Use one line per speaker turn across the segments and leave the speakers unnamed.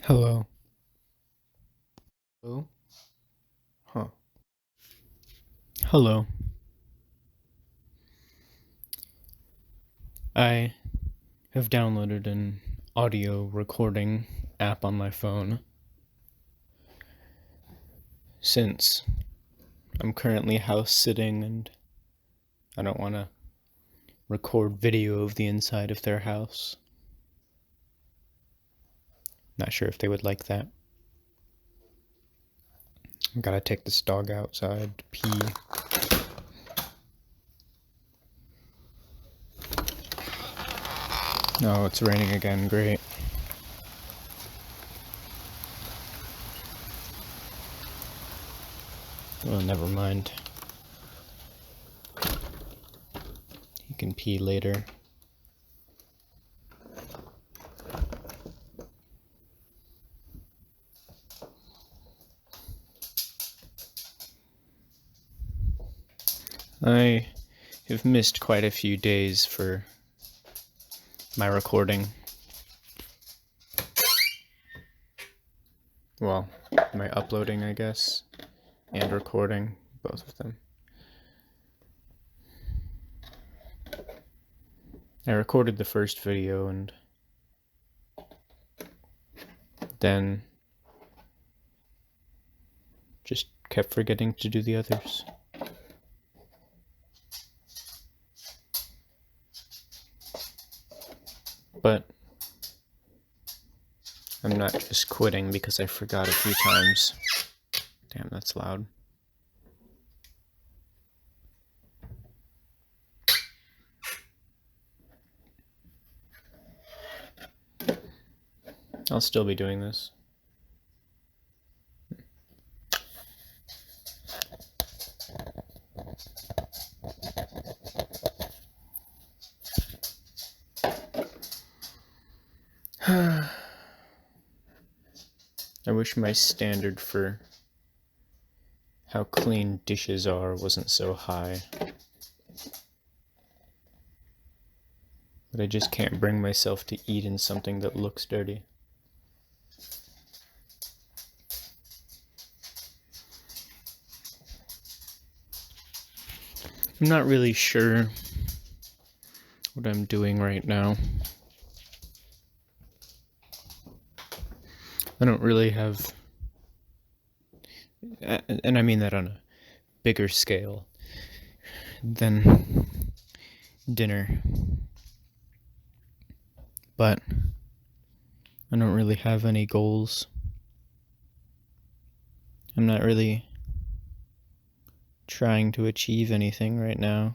Hello. Hello? Huh. Hello. I have downloaded an audio recording app on my phone since I'm currently house sitting and I don't want to record video of the inside of their house. Not sure if they would like that. I gotta take this dog outside to pee. Oh, it's raining again. Great. Well, never mind. You can pee later. I have missed quite a few days for my recording. Well, my uploading, I guess, and recording, both of them. I recorded the first video and then just kept forgetting to do the others. But I'm not just quitting because I forgot a few times. Damn, that's loud. I'll still be doing this. I wish my standard for how clean dishes are wasn't so high. But I just can't bring myself to eat in something that looks dirty. I'm not really sure what I'm doing right now. I don't really have, and I mean that on a bigger scale than dinner, but I don't really have any goals. I'm not really trying to achieve anything right now.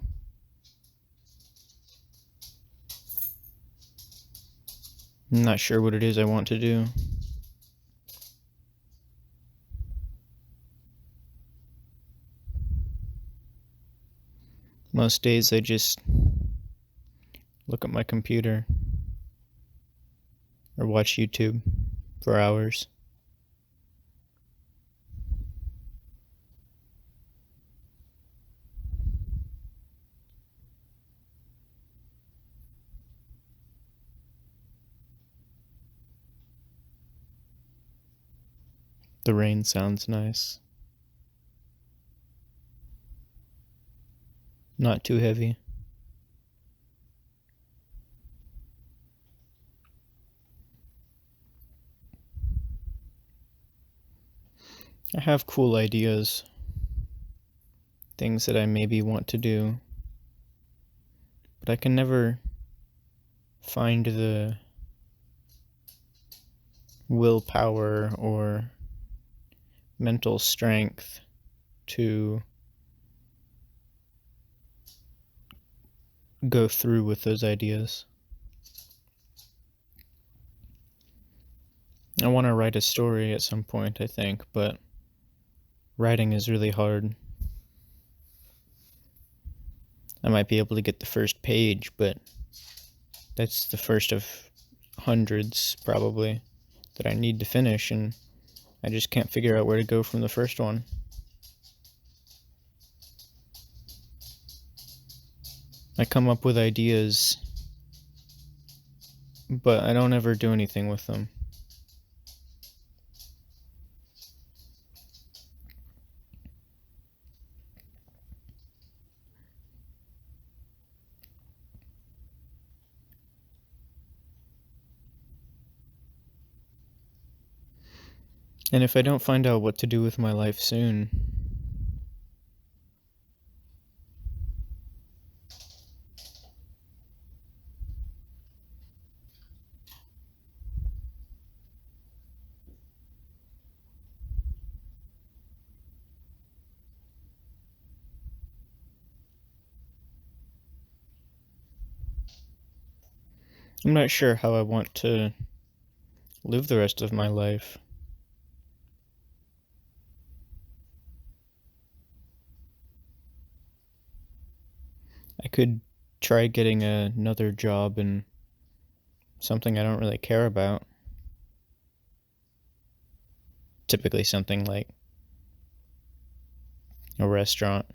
I'm not sure what it is I want to do. Most days I just look at my computer or watch YouTube for hours. The rain sounds nice. Not too heavy. I have cool ideas, things that I maybe want to do, but I can never find the willpower or mental strength to go through with those ideas. I want to write a story at some point, I think, but writing is really hard. I might be able to get the first page, but that's the first of hundreds, probably, that I need to finish, and I just can't figure out where to go from the first one. I come up with ideas, but I don't ever do anything with them. And if I don't find out what to do with my life soon, I'm not sure how I want to live the rest of my life. I could try getting another job in something I don't really care about. Typically something like a restaurant.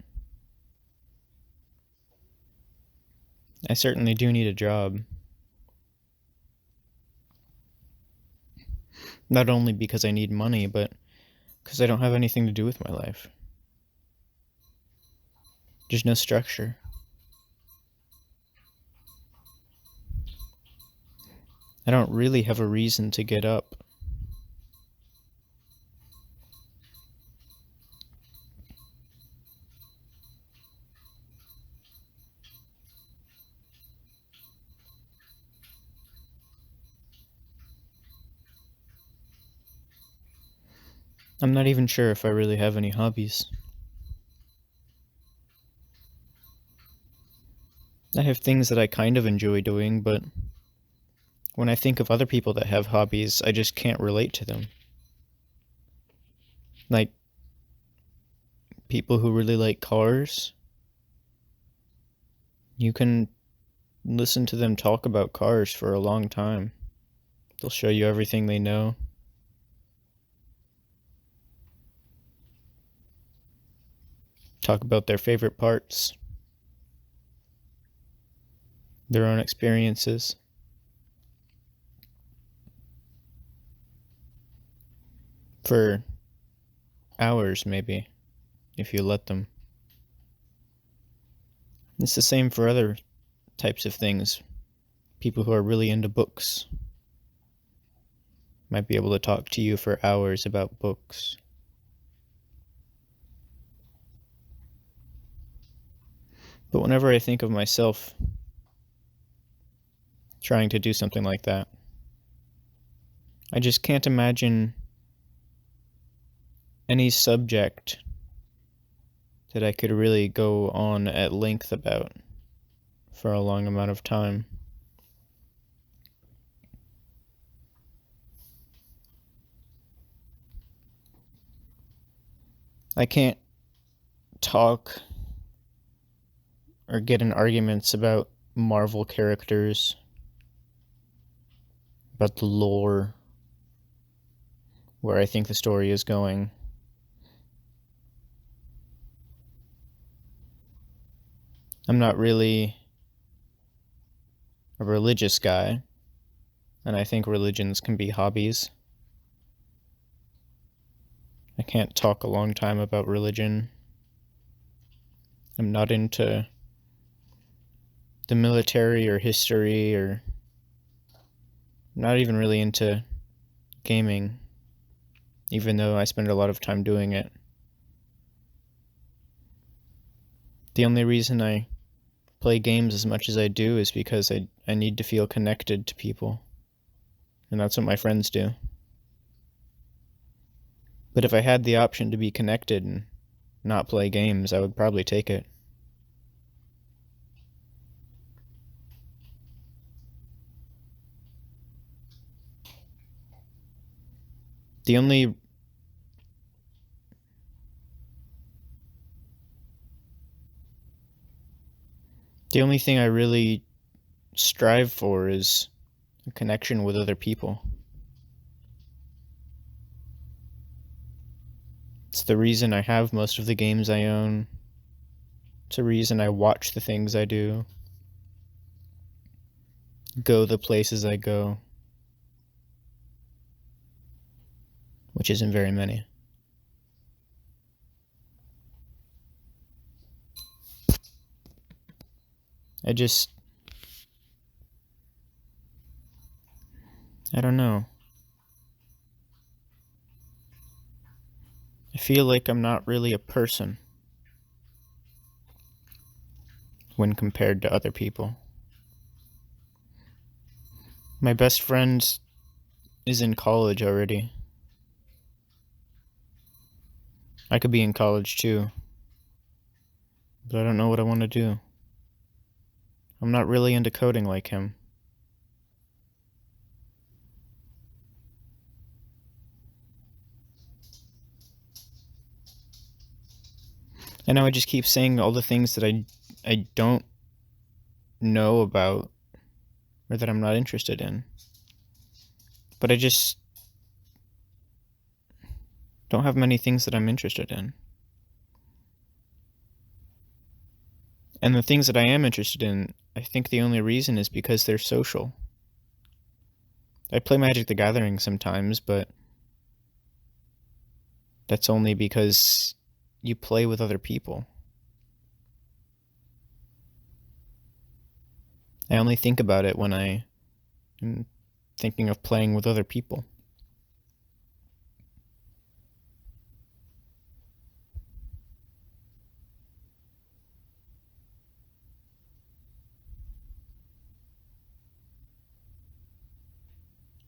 I certainly do need a job. Not only because I need money, but because I don't have anything to do with my life. There's no structure. I don't really have a reason to get up. I'm not even sure if I really have any hobbies. I have things that I kind of enjoy doing, but when I think of other people that have hobbies, I just can't relate to them. Like, people who really like cars, you can listen to them talk about cars for a long time. They'll show you everything they know. Talk about their favorite parts, their own experiences. For hours, maybe, if you let them. It's the same for other types of things. People who are really into books might be able to talk to you for hours about books. But whenever I think of myself trying to do something like that, I just can't imagine any subject that I could really go on at length about for a long amount of time. I can't talk or get in arguments about Marvel characters, about the lore, where I think the story is going. I'm not really a religious guy, and I think religions can be hobbies. I can't talk a long time about religion. I'm not into the military or history, or not even really into gaming, even though I spend a lot of time doing it. The only reason I play games as much as I do is because I need to feel connected to people, and that's what my friends do. But if I had the option to be connected and not play games, I would probably take it. The only thing I really strive for is a connection with other people. It's the reason I have most of the games I own. It's the reason I watch the things I do, go the places I go, which isn't very many. I don't know. feel like I'm not really a person when compared to other people. My best friend is in college already. I could be in college too, but I don't know what I want to do. I'm not really into coding like him. I know I just keep saying all the things that I don't know about or that I'm not interested in. But I just don't have many things that I'm interested in. And the things that I am interested in, I think the only reason is because they're social. I play Magic the Gathering sometimes, but that's only because you play with other people. I only think about it when I am thinking of playing with other people.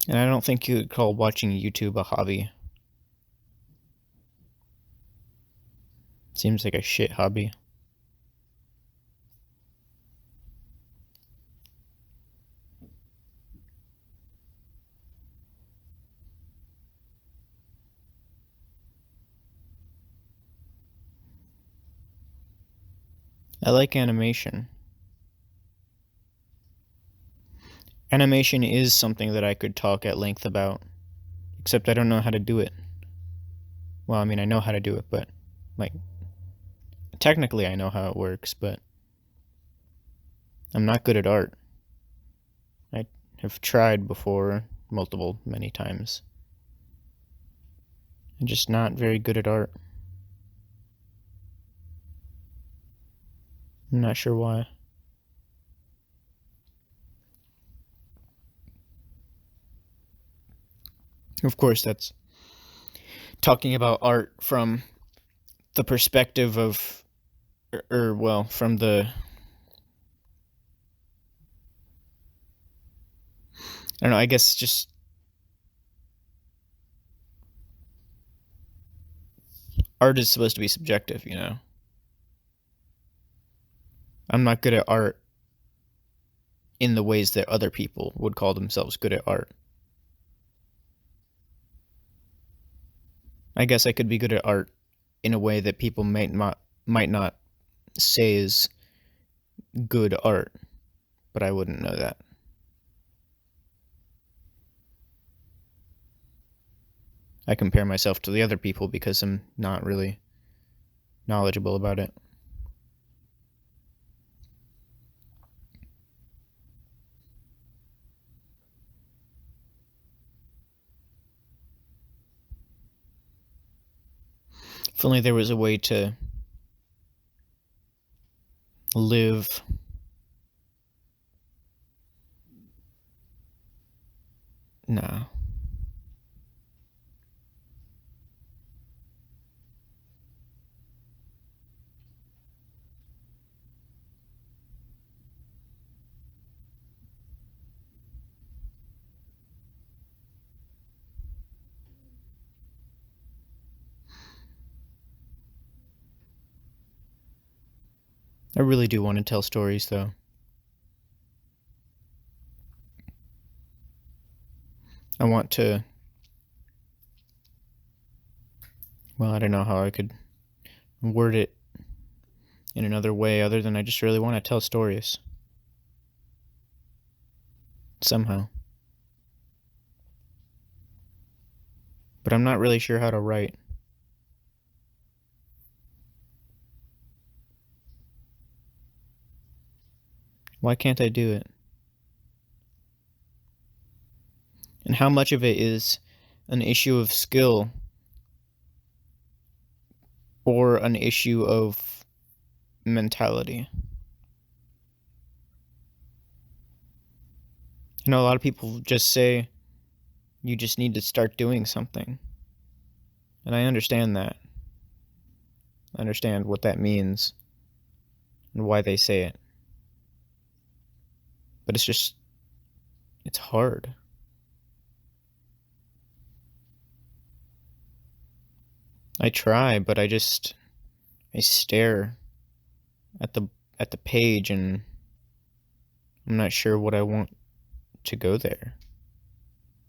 And I don't think you could call watching YouTube a hobby. Seems like a shit hobby. I like animation. Animation is something that I could talk at length about, except I don't know how to do it. Well, I mean, I know how to do it, but, like, technically I know how it works, but I'm not good at art. I have tried before, many times. I'm just not very good at art. I'm not sure why. Of course, that's talking about art from the perspective of, from the, I don't know, I guess just art is supposed to be subjective, you know? I'm not good at art in the ways that other people would call themselves good at art. I guess I could be good at art in a way that people might not say is good art, but I wouldn't know that. I compare myself to the other people because I'm not really knowledgeable about it. If only there was a way to live no. I really do want to tell stories, though. I want to... Well, I don't know how I could word it in another way other than I just really want to tell stories. Somehow. But I'm not really sure how to write. Why can't I do it? And how much of it is an issue of skill or an issue of mentality? You know, a lot of people just say you just need to start doing something. And I understand that. understand what that means and why they say it. But it's hard. I try, but I stare at the page and I'm not sure what I want to go there.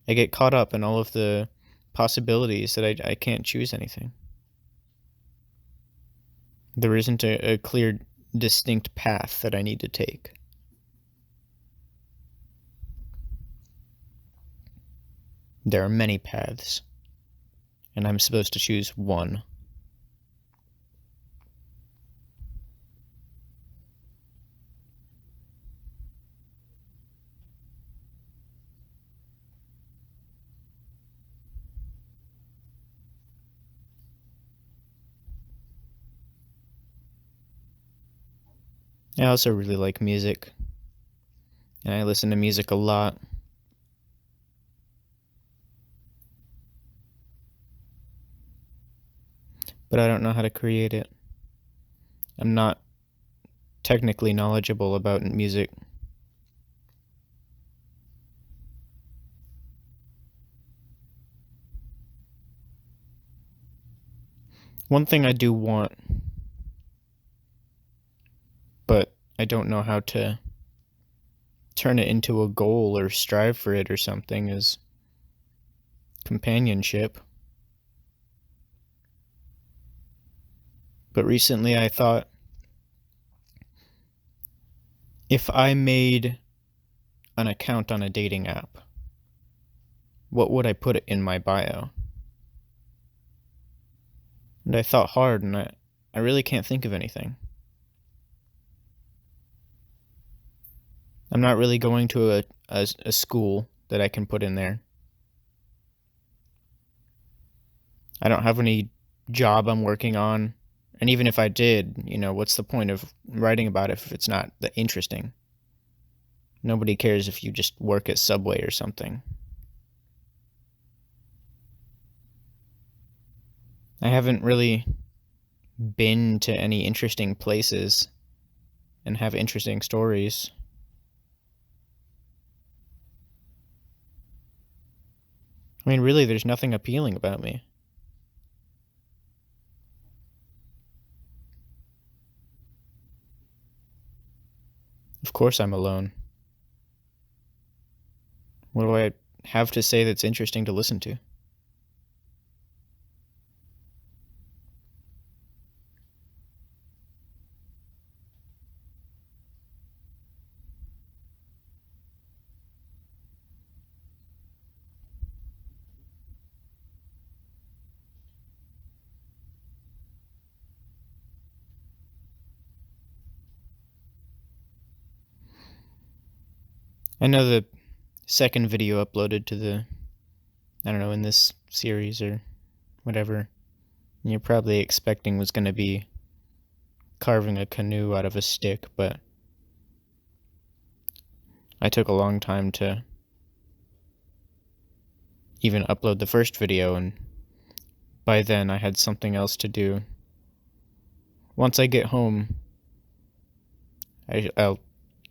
I get caught up in all of the possibilities that I can't choose anything. There isn't a clear, distinct path that I need to take. There are many paths, and I'm supposed to choose one. I also really like music, and I listen to music a lot. But I don't know how to create it. I'm not technically knowledgeable about music. One thing I do want, but I don't know how to turn it into a goal or strive for it or something, is companionship. But recently I thought, if I made an account on a dating app, what would I put in my bio? And I thought hard, and I really can't think of anything. I'm not really going to a school that I can put in there. I don't have any job I'm working on. And even if I did, what's the point of writing about it if it's not that interesting? Nobody cares if you just work at Subway or something. I haven't really been to any interesting places and have interesting stories. I mean, really, there's nothing appealing about me. Of course I'm alone. What do I have to say that's interesting to listen to? I know the second video uploaded to in this series or whatever, you're probably expecting was going to be carving a canoe out of a stick, but I took a long time to even upload the first video, and by then I had something else to do. Once I get home, I'll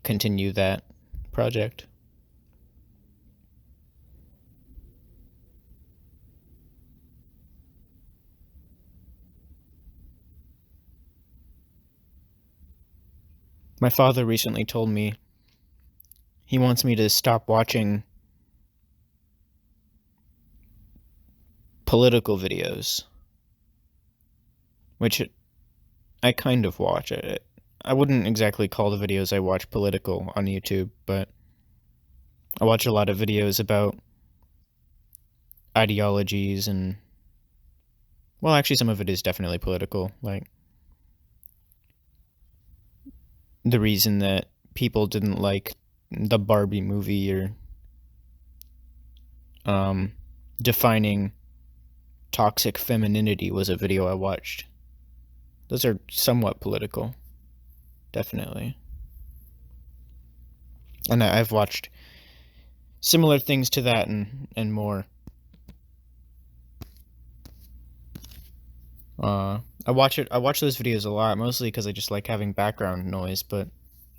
continue that project. My father recently told me he wants me to stop watching political videos, which I kind of watch. I wouldn't exactly call the videos I watch political on YouTube, but I watch a lot of videos about ideologies and, well, actually some of it is definitely political, like the reason that people didn't like the Barbie movie, or defining toxic femininity was a video I watched. Those are somewhat political, definitely. And I've watched similar things to that and more. I watch those videos a lot, mostly because I just like having background noise, but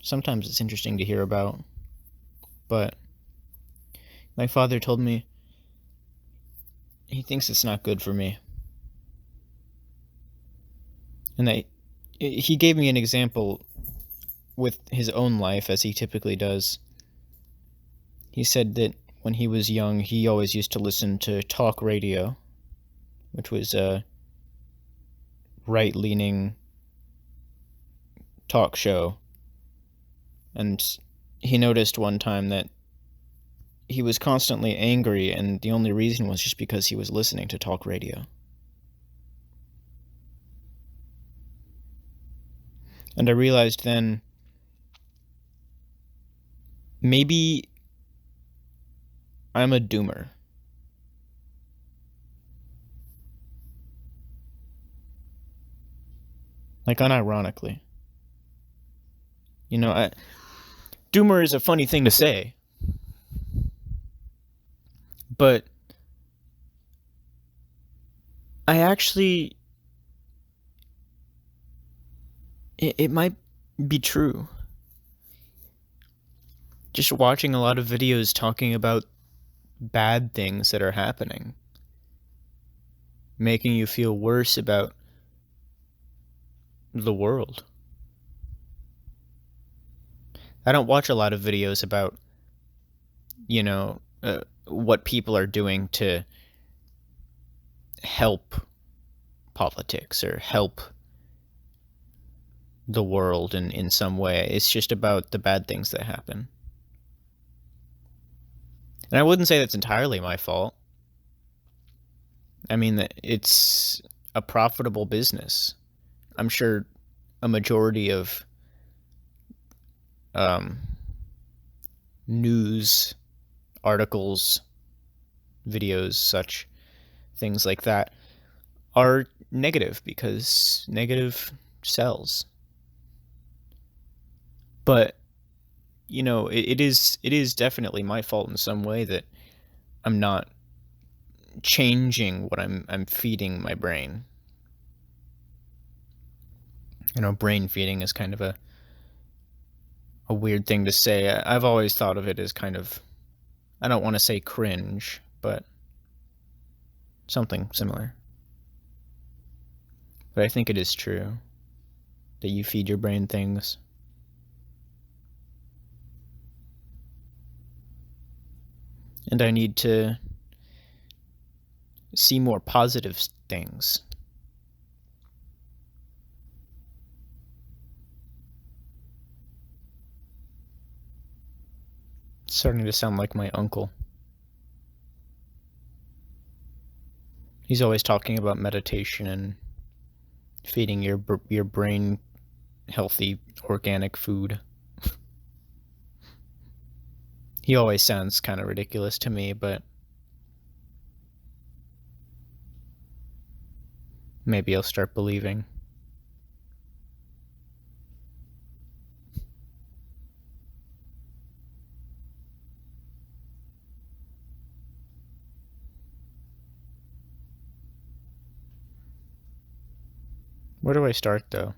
sometimes it's interesting to hear about. But my father told me he thinks it's not good for me. And he gave me an example with his own life, as he typically does. He said that when he was young, he always used to listen to talk radio, which was a right-leaning talk show. And he noticed one time that he was constantly angry, and the only reason was just because he was listening to talk radio. And I realized then, maybe I'm a doomer. Like, unironically. You know, doomer is a funny thing to say. But I actually... It might be true. Just watching a lot of videos talking about bad things that are happening, making you feel worse about the world. I don't watch a lot of videos about, what people are doing to help politics or help the world in some way. It's just about the bad things that happen. And I wouldn't say that's entirely my fault. I mean, it's a profitable business. I'm sure a majority of news articles, videos, such things like that are negative because negative sells. But it is definitely my fault in some way that I'm not changing what I'm feeding my brain. Brain feeding is kind of a weird thing to say. I've always thought of it as kind of, I don't want to say cringe, but something similar. But I think it is true that you feed your brain things. And I need to see more positive things. It's starting to sound like my uncle. He's always talking about meditation and feeding your brain healthy, organic food. He always sounds kind of ridiculous to me, but maybe I'll start believing. Where do I start, though?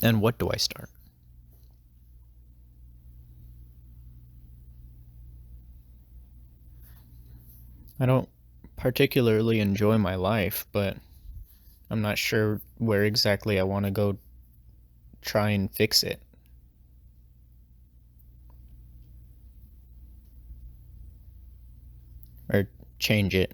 And what do I start? I don't particularly enjoy my life, but I'm not sure where exactly I want to go try and fix it. Or change it.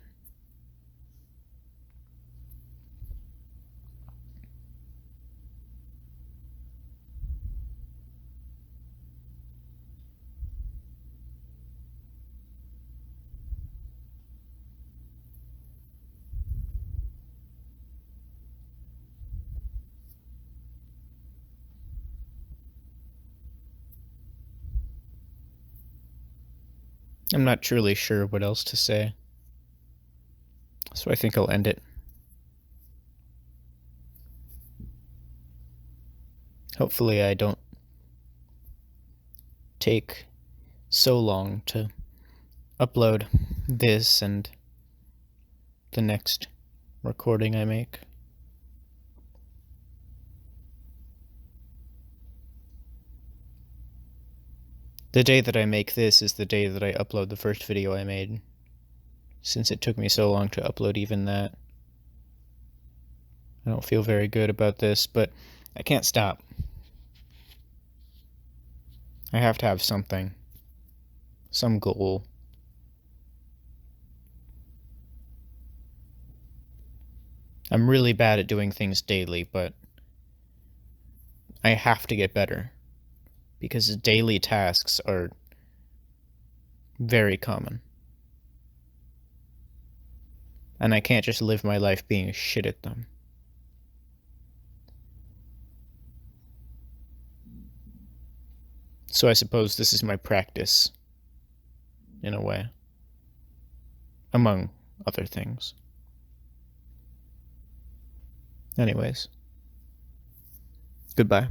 I'm not truly sure what else to say. So I think I'll end it. Hopefully I don't take so long to upload this and the next recording I make. The day that I make this is the day that I upload the first video I made, since it took me so long to upload even that. I don't feel very good about this, but I can't stop. I have to have something. Some goal. I'm really bad at doing things daily, but I have to get better, because daily tasks are very common. And I can't just live my life being shit at them. So I suppose this is my practice, in a way. Among other things. Anyways. Goodbye.